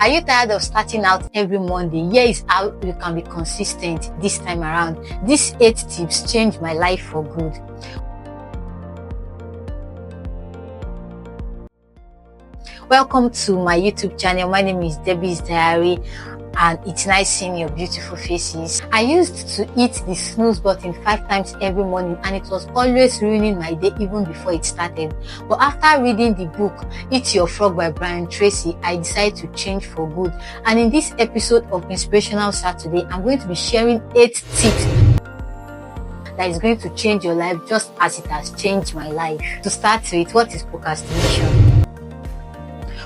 Are you tired of starting out every Monday? Here is how you can be consistent this time around. These 8 tips changed my life for good. Welcome to my YouTube channel. My name is Debbie's Diary, and it's nice seeing your beautiful faces. I used to hit the snooze button 5 times every morning, and it was always ruining my day even before it started. But after reading the book Eat Your Frog by Brian Tracy, I decided to change for good. And in this episode of Inspirational Saturday, I'm going to be sharing 8 tips that is going to change your life just as it has changed my life. To start with, what is procrastination?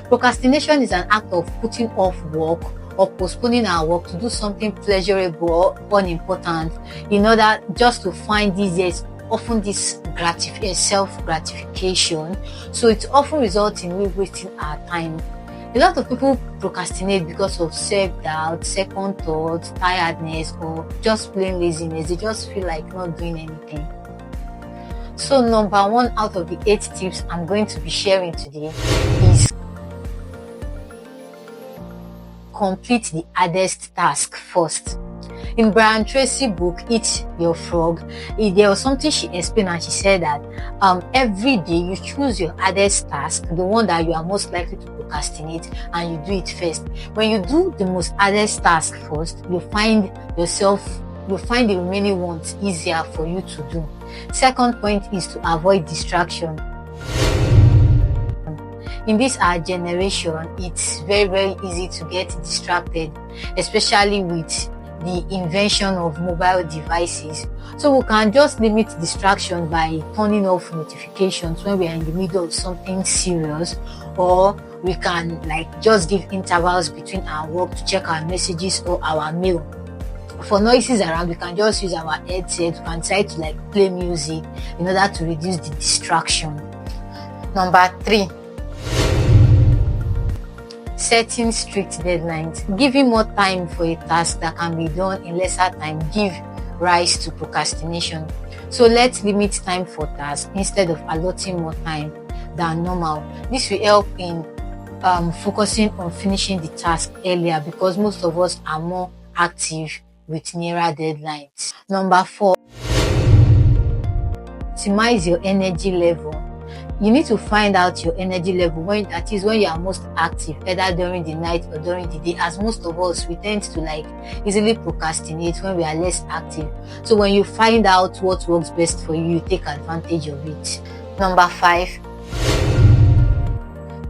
Procrastination is an act of putting off work or postponing our work to do something pleasurable or unimportant in order just to find this often this self-gratification. So it often results in we wasting our time. A lot of people procrastinate because of self-doubt, second thoughts, tiredness, or just plain laziness. They just feel like not doing anything. So number 1 out of the 8 tips I'm going to be sharing today is complete the hardest task first. In Brian Tracy's book, Eat Your Frog, there was something she explained, and she said that every day you choose your hardest task, the one that you are most likely to procrastinate, and you do it first. When you do the most hardest task first, you find the remaining ones easier for you to do. Second point is to avoid distraction. In this our generation, it's very, very easy to get distracted, especially with the invention of mobile devices. So we can just limit distraction by turning off notifications when we are in the middle of something serious, or we can just give intervals between our work to check our messages or our mail. For noises around, we can just use our headset. We can try to play music in order to reduce the distraction. Number 3, setting strict deadlines. Giving more time for a task that can be done in lesser time give rise to procrastination. So let's limit time for tasks instead of allotting more time than normal. This will help in focusing on finishing the task earlier, because most of us are more active with nearer deadlines. Number 4, optimize your energy level. You need to find out your energy level when you are most active, either during the night or during the day. As most of us, we tend to easily procrastinate when we are less active. So when you find out what works best for you, you take advantage of it. Number 5,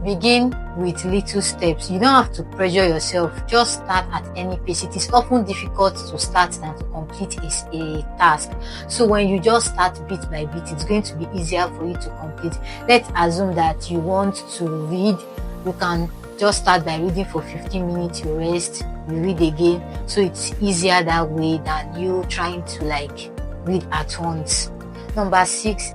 begin with little steps. You don't have to pressure yourself. Just start at any pace. It is often difficult to start than to complete a task. So when you just start bit by bit, it's going to be easier for you to complete. Let's assume that you want to read. You can just start by reading for 15 minutes, you rest, you read again. So it's easier that way than you trying to read at once. Number 6,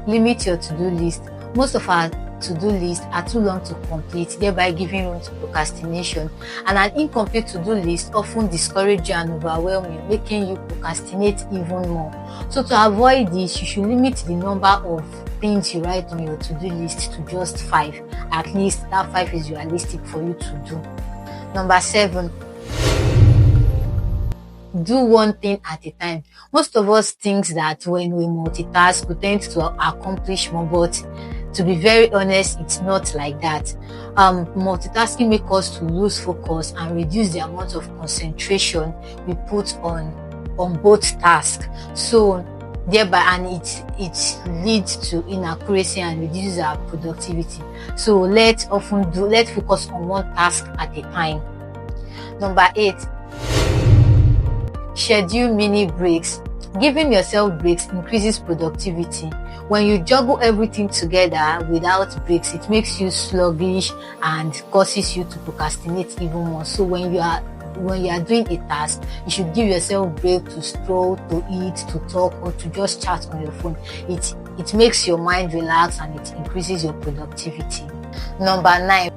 limit your to-do list. Most of our to-do lists are too long to complete, thereby giving room to procrastination. And an incomplete to-do list often discourages you and overwhelms you, making you procrastinate even more. So to avoid this, you should limit the number of things you write on your to-do list to just 5. At least that 5 is realistic for you to do. Number 7, do one thing at a time. Most of us think that when we multitask, we tend to accomplish more, but to be very honest, it's not like that. Multitasking makes us to lose focus and reduce the amount of concentration we put on both tasks. So thereby, and it leads to inaccuracy and reduces our productivity. So let's focus on one task at a time. Number 8, schedule mini breaks. Giving yourself breaks increases productivity. When you juggle everything together without breaks, it makes you sluggish and causes you to procrastinate even more. So when you are doing a task, you should give yourself a break to stroll, to eat, to talk, or to just chat on your phone. It makes your mind relax and it increases your productivity. Number 9,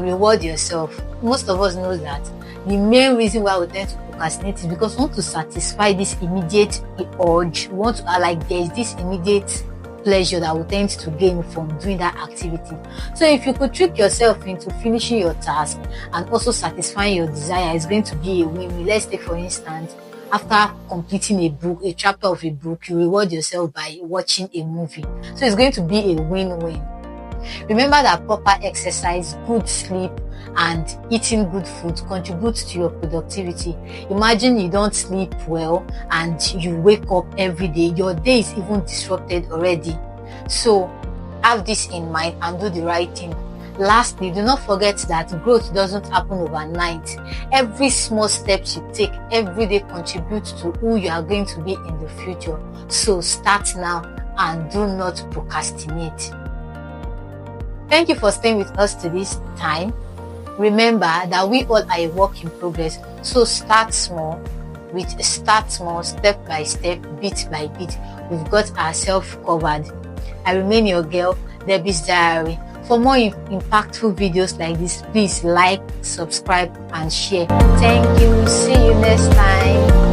reward yourself. Most of us know that the main reason why we tend to procrastinate is because we want to satisfy this immediate urge. We want to there's this immediate pleasure that we tend to gain from doing that activity. So if you could trick yourself into finishing your task and also satisfying your desire, it's going to be a win-win. Let's take, for instance, after completing a chapter of a book, you reward yourself by watching a movie. So it's going to be a win-win. Remember that proper exercise, good sleep, and eating good food contributes to your productivity. Imagine you don't sleep well and you wake up every day. Your day is even disrupted already. So have this in mind and do the right thing. Lastly, do not forget that growth doesn't happen overnight. Every small step you take every day contributes to who you are going to be in the future. So start now and do not procrastinate. Thank you for staying with us to this time. Remember that we all are a work in progress. So start small, step by step, bit by bit. We've got ourselves covered. I remain your girl, Debbie's Diary. For more impactful videos like this, please like, subscribe, and share. Thank you. See you next time.